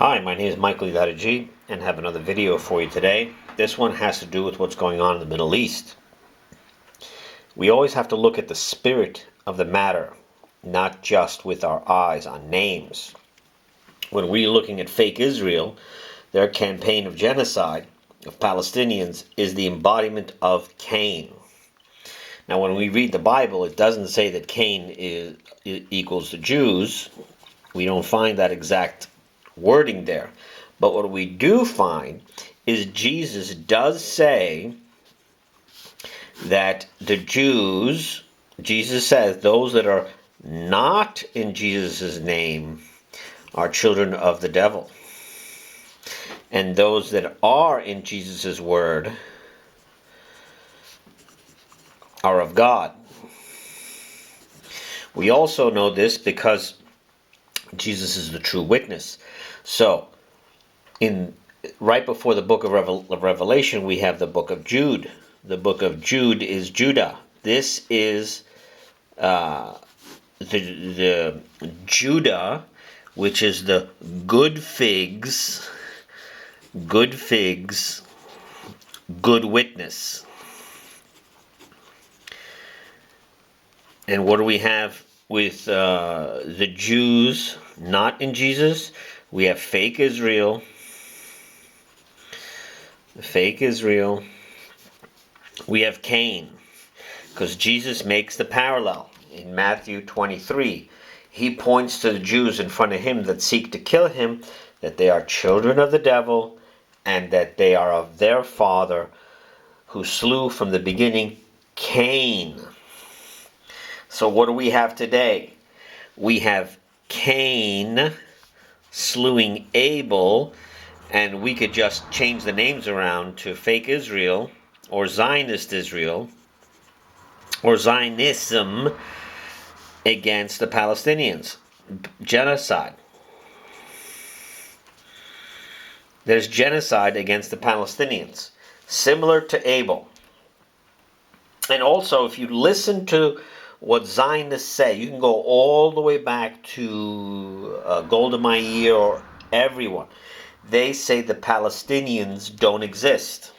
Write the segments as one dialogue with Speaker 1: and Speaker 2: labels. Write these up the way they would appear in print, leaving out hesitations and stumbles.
Speaker 1: Hi, my name is Michael G, and have another video for you today. This one has to do with what's going on in the Middle East. We always have to look at the spirit of the matter, not just with our eyes on names. When we're looking at fake Israel, their campaign of genocide of Palestinians is the embodiment of Cain. Now, when we read the Bible, it doesn't say that Cain equals the Jews. We don't find that exact wording there. But what we do find is Jesus does say that the Jews, Jesus says, those that are not in Jesus' name are children of the devil. And those that are in Jesus' word are of God. We also know this because Jesus is the true witness. So, right before the book of Revelation, we have the book of Jude. The book of Jude is Judah. This is the Judah, which is the good figs, good witness. And what do we have with the Jews not in Jesus? We have fake Israel. We have Cain, because Jesus makes the parallel in Matthew 23. He points to the Jews in front of him that seek to kill him, that they are children of the devil, and that they are of their father, who slew from the beginning Cain. So what do we have today? We have Cain slewing Abel, and we could just change the names around to fake Israel, or Zionist Israel, or Zionism against the Palestinians. Genocide. There's genocide against the Palestinians, similar to Abel. And also, if you listen to what Zionists say, you can go all the way back to Golda Meir or everyone. They say the Palestinians don't exist.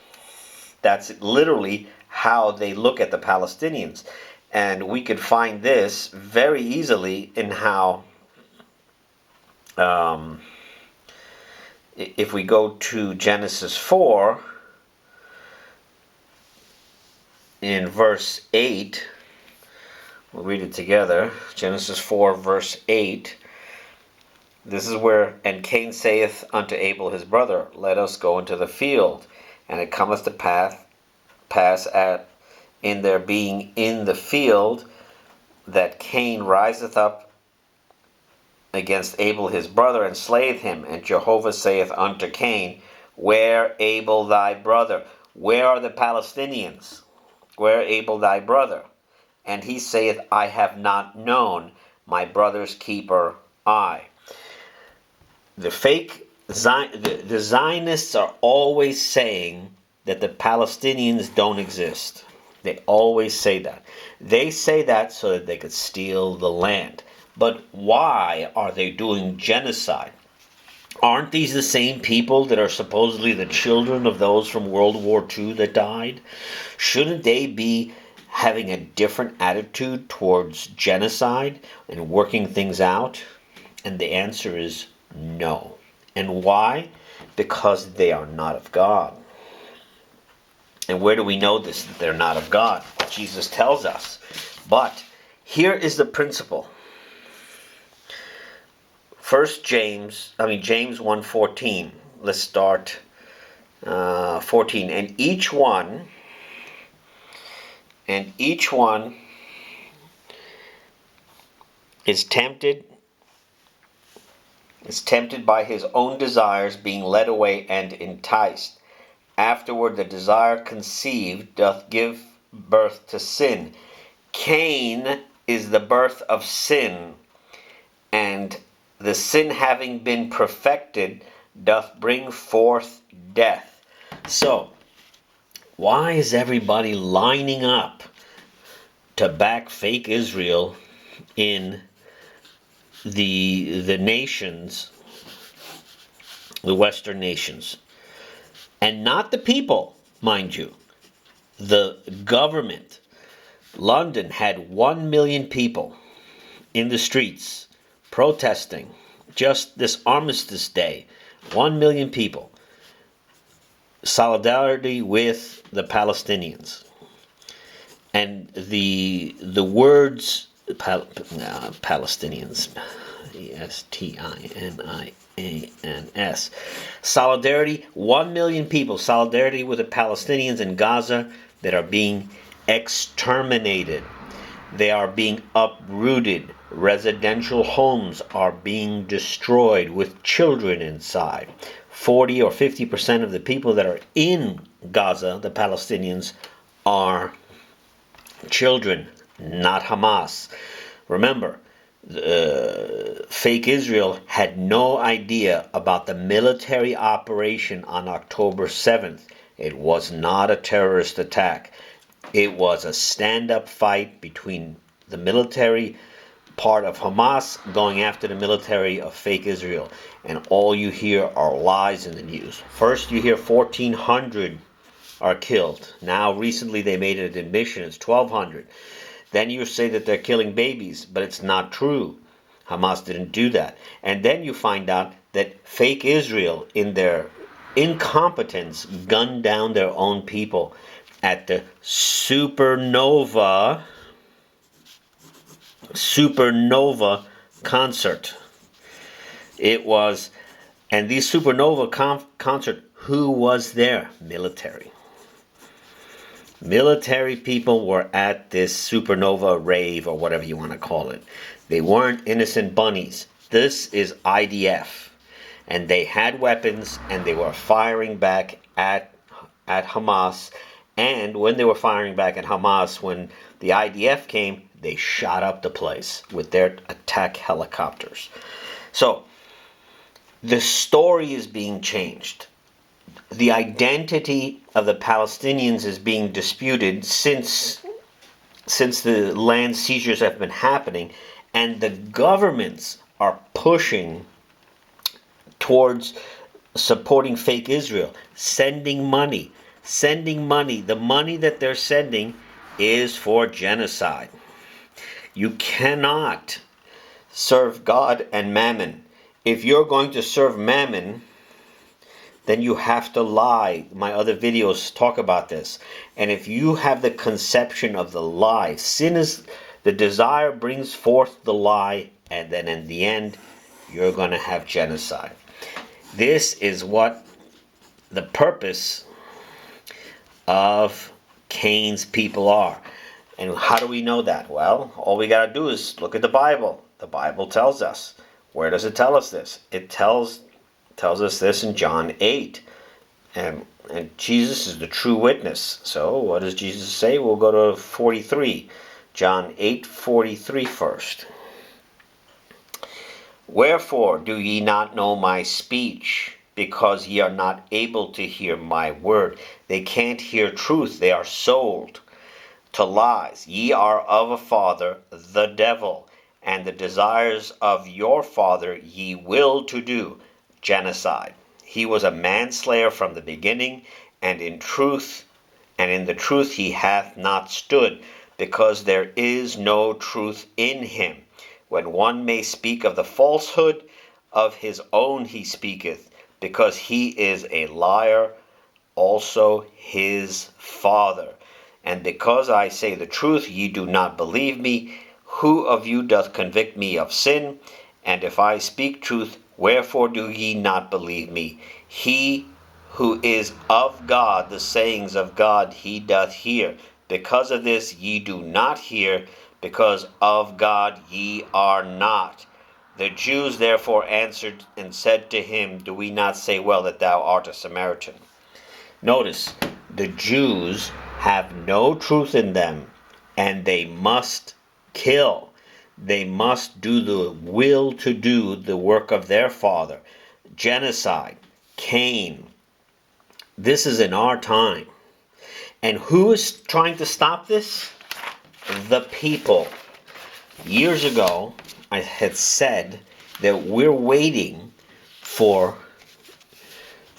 Speaker 1: That's literally how they look at the Palestinians. And we could find this very easily in how, if we go to Genesis 4, in verse 8, we'll read it together. Genesis 4, verse 8. This is where, and Cain saith unto Abel his brother, let us go into the field. And it cometh to pass in their being in the field, that Cain riseth up against Abel his brother, and slayeth him. And Jehovah saith unto Cain, where Abel thy brother? Where are the Palestinians? Where Abel thy brother? And he saith, I have not known, my brother's keeper I. The Zionists are always saying that the Palestinians don't exist. They always say that. They say that so that they could steal the land. But why are they doing genocide? Aren't these the same people that are supposedly the children of those from World War II that died? Shouldn't they be having a different attitude towards genocide and working things out? And the answer is no. And why? Because they are not of God. And where do we know this, that they're not of God? Jesus tells us. But here is the principle. James 1:14. Let's start 14. And each one is tempted by his own desires, being led away and enticed. Afterward the desire conceived doth give birth to sin. Cain is the birth of sin, and the sin having been perfected doth bring forth death. So, why is everybody lining up to back fake Israel in the nations the Western nations. And not the people, mind you. The government. London had 1 million people in the streets protesting just this Armistice Day. 1 million people. Solidarity with the Palestinians. And the words Palestinians, Palestinians, solidarity, 1 million people, solidarity with the Palestinians in Gaza that are being exterminated. They are being uprooted. Residential homes are being destroyed with children inside. 40 or 50% of the people that are in Gaza, the Palestinians, are children, not Hamas. Remember, fake Israel had no idea about the military operation on October 7th. It was not a terrorist attack. It was a stand-up fight between the military part of Hamas going after the military of fake Israel. And all you hear are lies in the news. First you hear 1,400 are killed. Now recently they made an admission, it's 1,200. Then you say that they're killing babies, but it's not true. Hamas didn't do that. And then you find out that fake Israel, in their incompetence, gunned down their own people at the supernova concert. It was, and these supernova concert, who was there? Military. Military people were at this supernova rave, or whatever you want to call it. They weren't innocent bunnies. This is IDF. And they had weapons, and they were firing back at Hamas. And when they were firing back at Hamas, when the IDF came, they shot up the place with their attack helicopters. So, the story is being changed. The identity of the Palestinians is being disputed since the land seizures have been happening, and the governments are pushing towards supporting fake Israel, sending money. The money that they're sending is for genocide. You cannot serve God and mammon. If you're going to serve mammon, then you have to lie. My other videos talk about this. And if you have the conception of the lie, sin is the desire brings forth the lie, and then in the end, you're going to have genocide. This is what the purpose of Cain's people are. And how do we know that? Well, all we got to do is look at the Bible. The Bible tells us. Where does it tell us this? It tells us this in John 8. And Jesus is the true witness. So what does Jesus say? We'll go to 43. John 8:43 first. Wherefore do ye not know my speech? Because ye are not able to hear my word. They can't hear truth. They are sold to lies. Ye are of a father, the devil, and the desires of your father ye will to do. Genocide. He was a manslayer from the beginning, and in the truth he hath not stood, because there is no truth in him. When one may speak of the falsehood of his own he speaketh, because he is a liar, also his father. And because I say the truth, ye do not believe me. Who of you doth convict me of sin? And if I speak truth, wherefore do ye not believe me? He who is of God, the sayings of God he doth hear. Because of this ye do not hear, because of God ye are not. The Jews therefore answered and said to him, do we not say well that thou art a Samaritan? Notice, the Jews have no truth in them, and they must kill. They must do the will to do the work of their father. Genocide, Cain. This is in our time. And who is trying to stop this? The people. Years ago, I had said that we're waiting for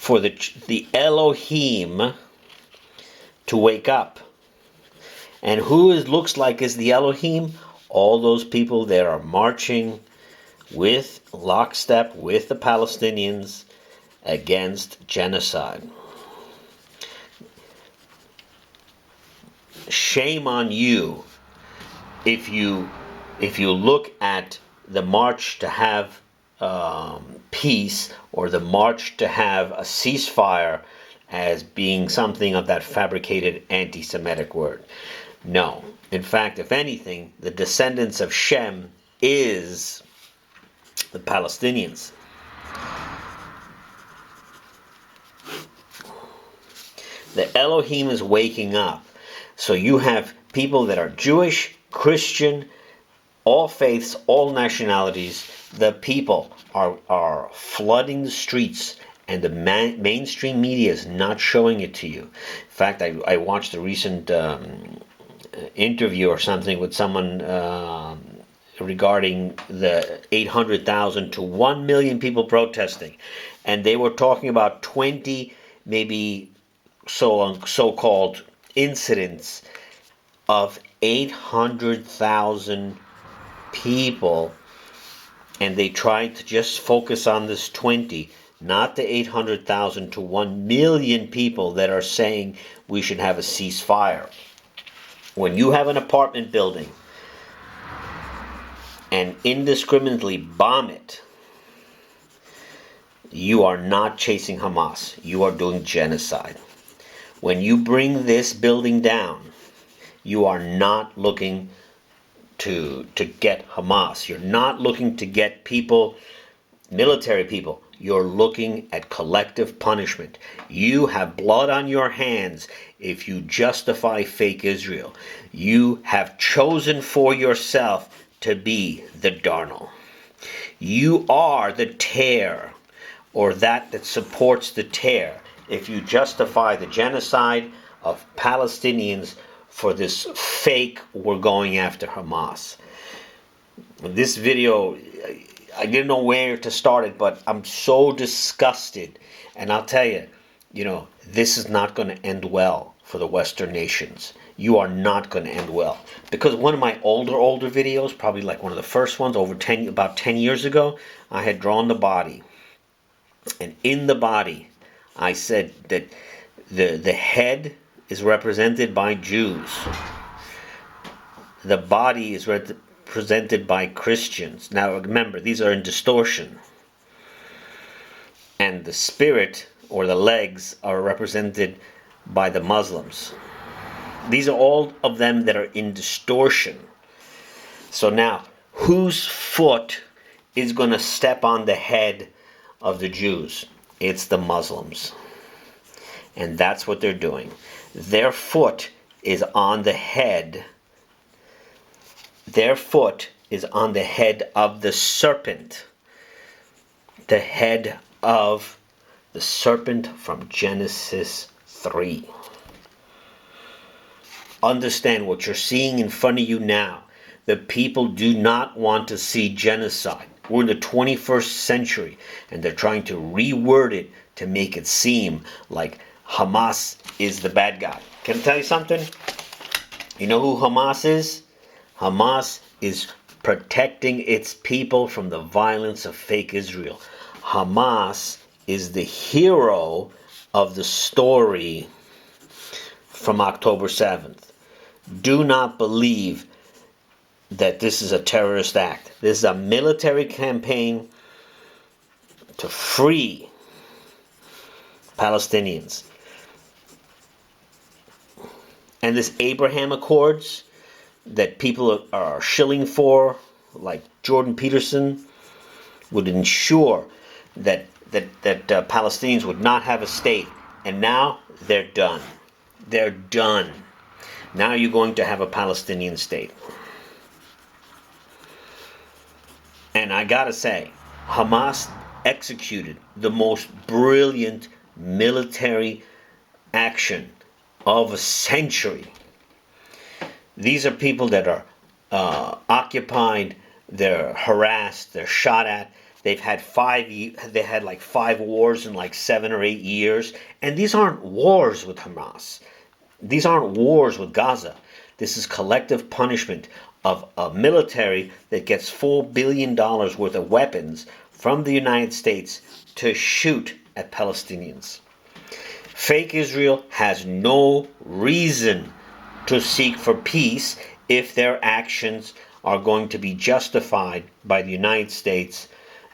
Speaker 1: for the Elohim to wake up. And who looks like is the Elohim? All those people that are marching with lockstep with the Palestinians against genocide. Shame on you if you look at the march to have peace, or the march to have a ceasefire, as being something of that fabricated anti-Semitic word. No. In fact, if anything, the descendants of Shem is the Palestinians. The Elohim is waking up. So you have people that are Jewish, Christian, all faiths, all nationalities. The people are flooding the streets, and the mainstream media is not showing it to you. In fact, I watched a recent interview or something with someone regarding the 800,000 to 1 million people protesting, and they were talking about 20 maybe so-called incidents of 800,000 people, and they tried to just focus on this 20, not the 800,000 to 1 million people that are saying we should have a ceasefire. When you have an apartment building and indiscriminately bomb it, you are not chasing Hamas. You are doing genocide. When you bring this building down, you are not looking to get Hamas. You're not looking to get people, military people. You're looking at collective punishment. You have blood on your hands if you justify fake Israel. You have chosen for yourself to be the darnel. You are the tear, or that supports the tear, if you justify the genocide of Palestinians for this fake we're going after Hamas. This video, I didn't know where to start it, but I'm so disgusted. And I'll tell you, this is not going to end well for the Western nations. You are not going to end well. Because one of my older videos, probably like one of the first ones, about 10 years ago, I had drawn the body. And in the body, I said that the head is represented by Jews. The body is represented by Christians. Now remember, these are in distortion. And the spirit, or the legs, are represented by the Muslims. These are all of them that are in distortion. So now, whose foot is going to step on the head of the Jews? It's the Muslims. And that's what they're doing. Their foot is on the head. Their foot is on the head of the serpent. The head of the serpent from Genesis 3. Understand what you're seeing in front of you now. The people do not want to see genocide. We're in the 21st century, and they're trying to reword it to make it seem like Hamas is the bad guy. Can I tell you something? You know who Hamas is? Hamas is protecting its people from the violence of fake Israel. Hamas is the hero of the story from October 7th. Do not believe that this is a terrorist act. This is a military campaign to free Palestinians. And this Abraham Accords that people are shilling for, like Jordan Peterson, would ensure that Palestinians would not have a state. And now they're done. They're done. Now you're going to have a Palestinian state. And I gotta say, Hamas executed the most brilliant military action of a century. These are people that are occupied, they're harassed, they're shot at, They had like 5 wars in like 7 or 8 years. And these aren't wars with Hamas. These aren't wars with Gaza. This is collective punishment of a military that gets $4 billion worth of weapons from the United States to shoot at Palestinians. Fake Israel has no reason to seek for peace if their actions are going to be justified by the United States.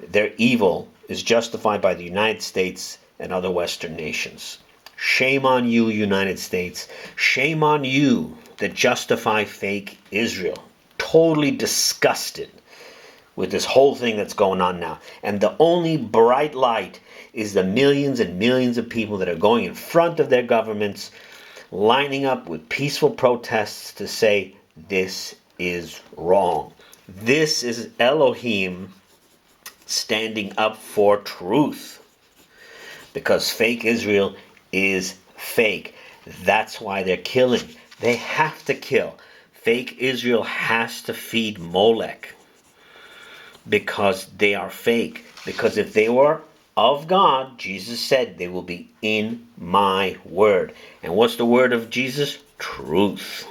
Speaker 1: Their evil is justified by the United States and other Western nations. Shame on you, United States. Shame on you that justify fake Israel. Totally disgusted with this whole thing that's going on now. And the only bright light is the millions and millions of people that are going in front of their governments, lining up with peaceful protests to say, this is wrong. This is Elohim standing up for truth. Because fake Israel is fake. That's why they're killing. They have to kill. Fake Israel has to feed Molech. Because they are fake. Because if they were of God, Jesus said they will be in my word. And what's the word of Jesus? Truth.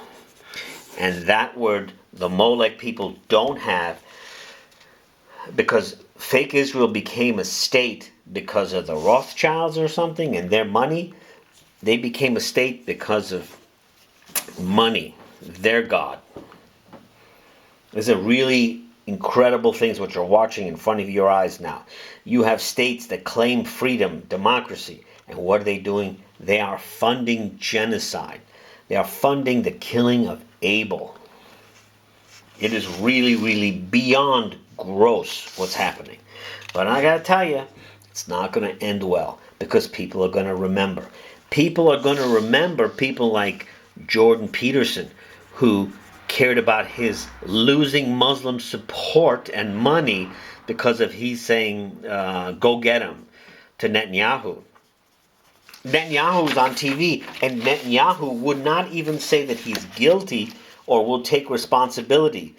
Speaker 1: And that word the Molech people don't have, because fake Israel became a state because of the Rothschilds or something and their money. They became a state because of money, their God. These are really incredible things which are watching in front of your eyes now. You have states that claim freedom, democracy, and what are they doing? They are funding genocide. They are funding the killing of Abel. It is really, really beyond gross what's happening. But I gotta tell you, it's not going to end well, because people are going to remember. People are going to remember people like Jordan Peterson, who cared about his losing Muslim support and money because of he's saying, go get him, to Netanyahu. Netanyahu's on TV, and Netanyahu would not even say that he's guilty or will take responsibility.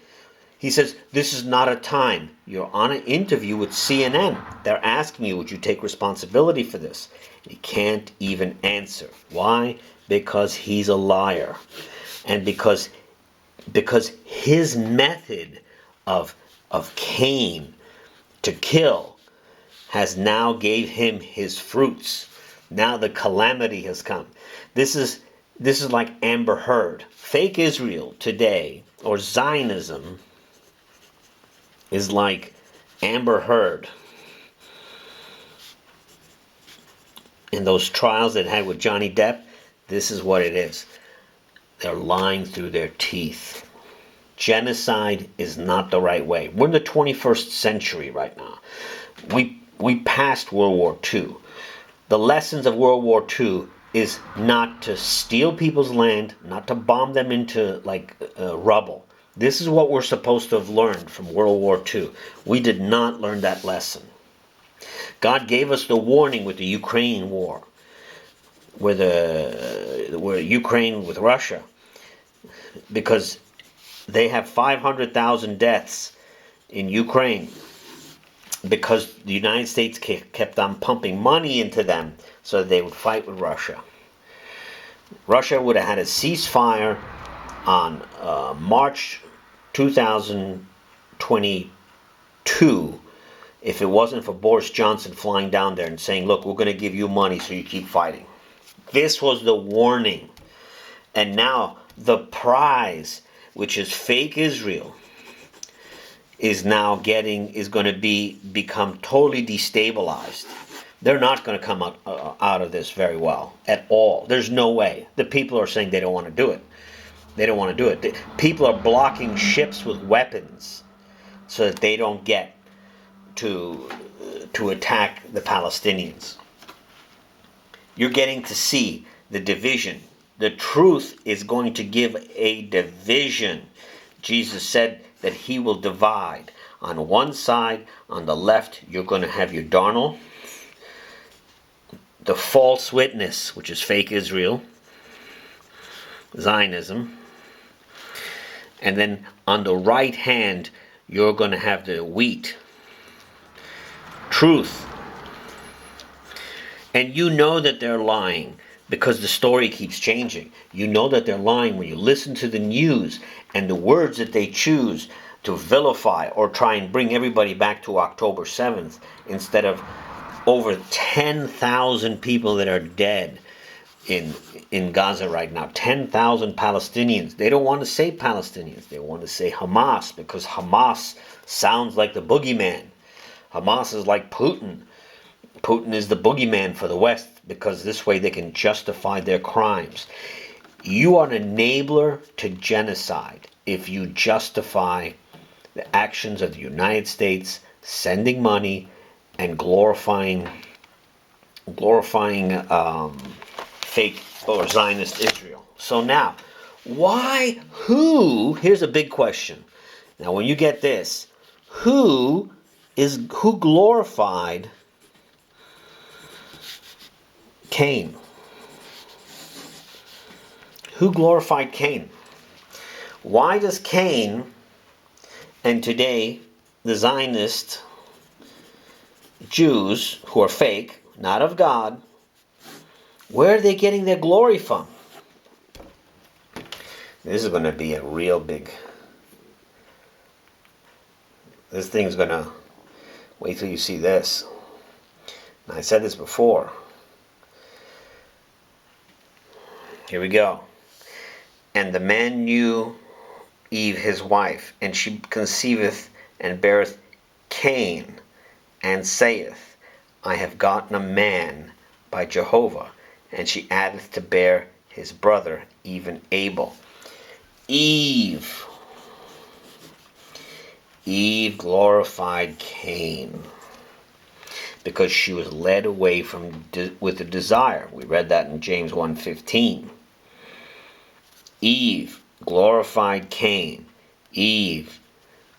Speaker 1: He says, this is not a time. You're on an interview with CNN. They're asking you, would you take responsibility for this? He can't even answer. Why? Because he's a liar. And because his method of Cain to kill has now gave him his fruits. Now the calamity has come. This is like Amber Heard. Fake Israel today, or Zionism, is like Amber Heard in those trials that had with Johnny Depp. This is what it is. They're lying through their teeth. Genocide is not the right way. We're in the 21st century right now. We passed World War II. The lessons of World War II is not to steal people's land, not to bomb them into rubble. This is what we're supposed to have learned from World War II. We did not learn that lesson. God gave us the warning with the Ukraine war, where Ukraine with Russia, because they have 500,000 deaths in Ukraine because the United States kept on pumping money into them so that they would fight with Russia. Russia would have had a ceasefire on March 2022 if it wasn't for Boris Johnson flying down there and saying, look, we're going to give you money so you keep fighting. This was the warning. And now the prize, which is fake Israel, is now going to become totally destabilized. They're not going to come out of this very well at all. There's no way. The people are saying they don't want to do it. They don't want to do it. People are blocking ships with weapons so that they don't get to attack the Palestinians. You're getting to see the division. The truth is going to give a division. Jesus said that he will divide. On one side, on the left, you're going to have your Darnell, the false witness, which is fake Israel, Zionism. And then on the right hand, you're going to have the wheat, truth. And you know that they're lying because the story keeps changing. You know that they're lying when you listen to the news and the words that they choose to vilify or try and bring everybody back to October 7th instead of over 10,000 people that are dead in Gaza right now. 10,000 Palestinians. They don't want to say Palestinians. They want to say Hamas because Hamas sounds like the boogeyman. Hamas is like Putin. Putin is the boogeyman for the West because this way they can justify their crimes. You are an enabler to genocide if you justify the actions of the United States sending money and glorifying fake or Zionist Israel. So now, here's a big question. Now when you get this, who glorified Cain? Who glorified Cain? Why does Cain and today the Zionist Jews who are fake, not of God, where are they getting their glory from? This is going to be a real big... This thing's going to... Wait till you see this. And I said this before. Here we go. And the man knew Eve his wife, and she conceiveth and beareth Cain, and saith, I have gotten a man by Jehovah. And she addeth to bear his brother, even Abel. Eve glorified Cain because she was led away with a desire. We read that in James 1:15. Eve glorified Cain. Eve,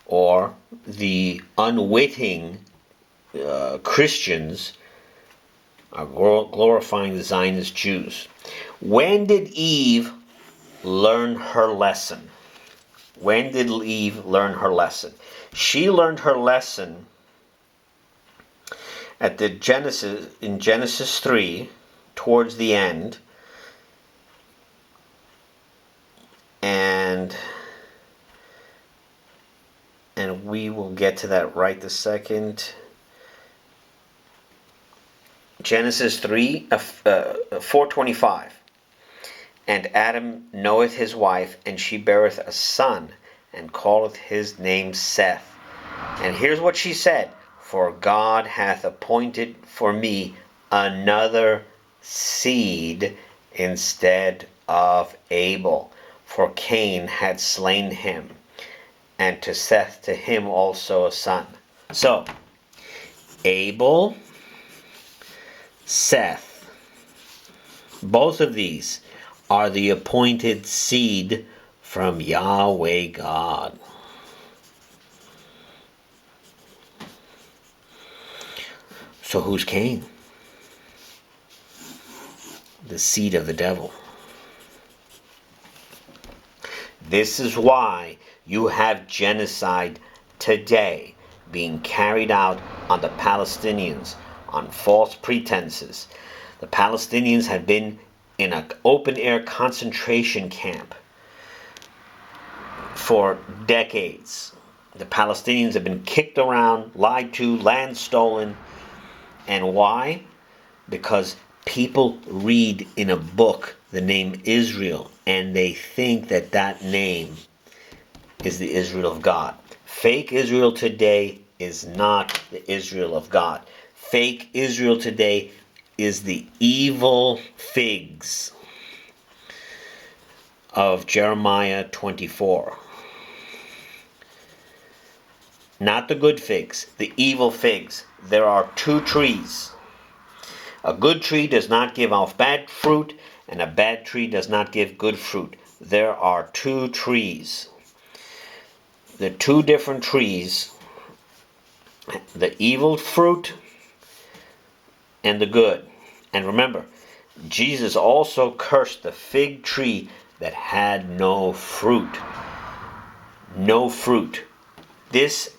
Speaker 1: or the unwitting Christians, are glorifying the Zionist Jews. When did Eve learn her lesson? When did Eve learn her lesson? She learned her lesson at in Genesis 3, towards the end, and we will get to that right this second. Genesis 4:25. And Adam knoweth his wife, and she beareth a son, and calleth his name Seth. And here's what she said: For God hath appointed for me another seed instead of Abel, for Cain had slain him, and to Seth, to him also a son. So, Abel, Seth, both of these are the appointed seed from Yahweh God. So who's Cain? The seed of the devil. This is why you have genocide today being carried out on the Palestinians on false pretenses. The Palestinians have been in an open-air concentration camp for decades. The Palestinians have been kicked around, lied to, land stolen. And why? Because people read in a book the name Israel, and they think that that name is the Israel of God. Fake Israel today is not the Israel of God. Fake Israel today is the evil figs of Jeremiah 24. Not the good figs, the evil figs. There are two trees. A good tree does not give off bad fruit, and a bad tree does not give good fruit. There are two trees. The two different trees, the evil fruit and the good. And remember, Jesus also cursed the fig tree that had no fruit. No fruit. This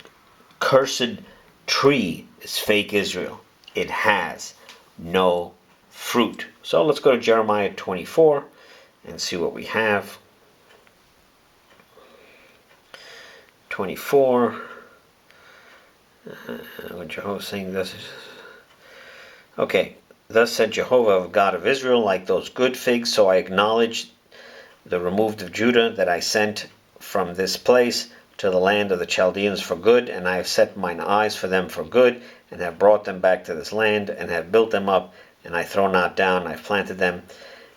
Speaker 1: cursed tree is fake Israel. It has no fruit. So let's go to Jeremiah 24 and see what we have. 24. When Jehovah is saying this. Okay. Thus said Jehovah, God of Israel, like those good figs, so I acknowledge the removed of Judah that I sent from this place to the land of the Chaldeans for good, and I have set mine eyes for them for good, and have brought them back to this land, and have built them up, and I throw not down. I have planted them,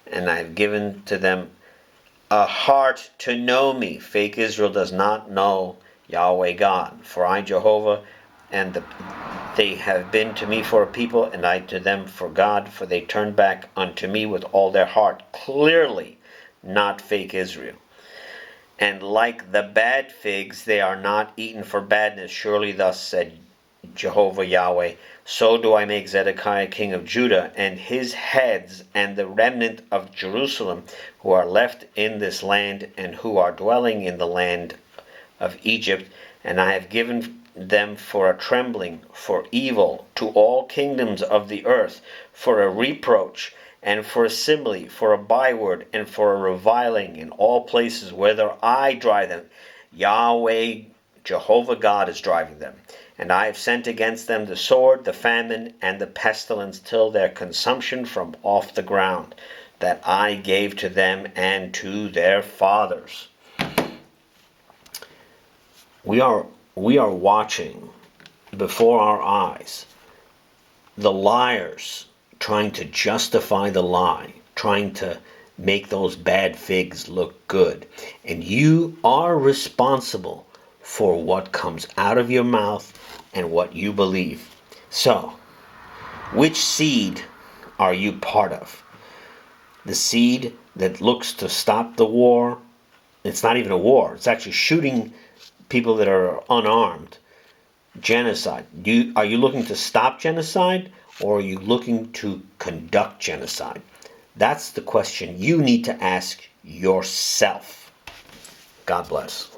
Speaker 1: and I have given to them a heart to know me. Fake Israel does not know Yahweh God. For I, Jehovah, and they have been to me for a people, and I to them for God, for they turned back unto me with all their heart. Clearly, not fake Israel. And like the bad figs, they are not eaten for badness. Surely thus said Jehovah Yahweh, so do I make Zedekiah king of Judah, and his heads, and the remnant of Jerusalem, who are left in this land, and who are dwelling in the land of Egypt, and I have given them for a trembling, for evil, to all kingdoms of the earth, for a reproach, and for a simile, for a byword, and for a reviling in all places whither I drive them. Yahweh, Jehovah God, is driving them. And I have sent against them the sword, the famine, and the pestilence, till their consumption from off the ground, that I gave to them and to their fathers. We are watching before our eyes the liars trying to justify the lie, trying to make those bad figs look good. And you are responsible for what comes out of your mouth and what you believe. So, which seed are you part of? The seed that looks to stop the war? It's not even a war. It's actually shooting people that are unarmed. Genocide. Are you looking to stop genocide, or are you looking to conduct genocide? That's the question you need to ask yourself. God bless.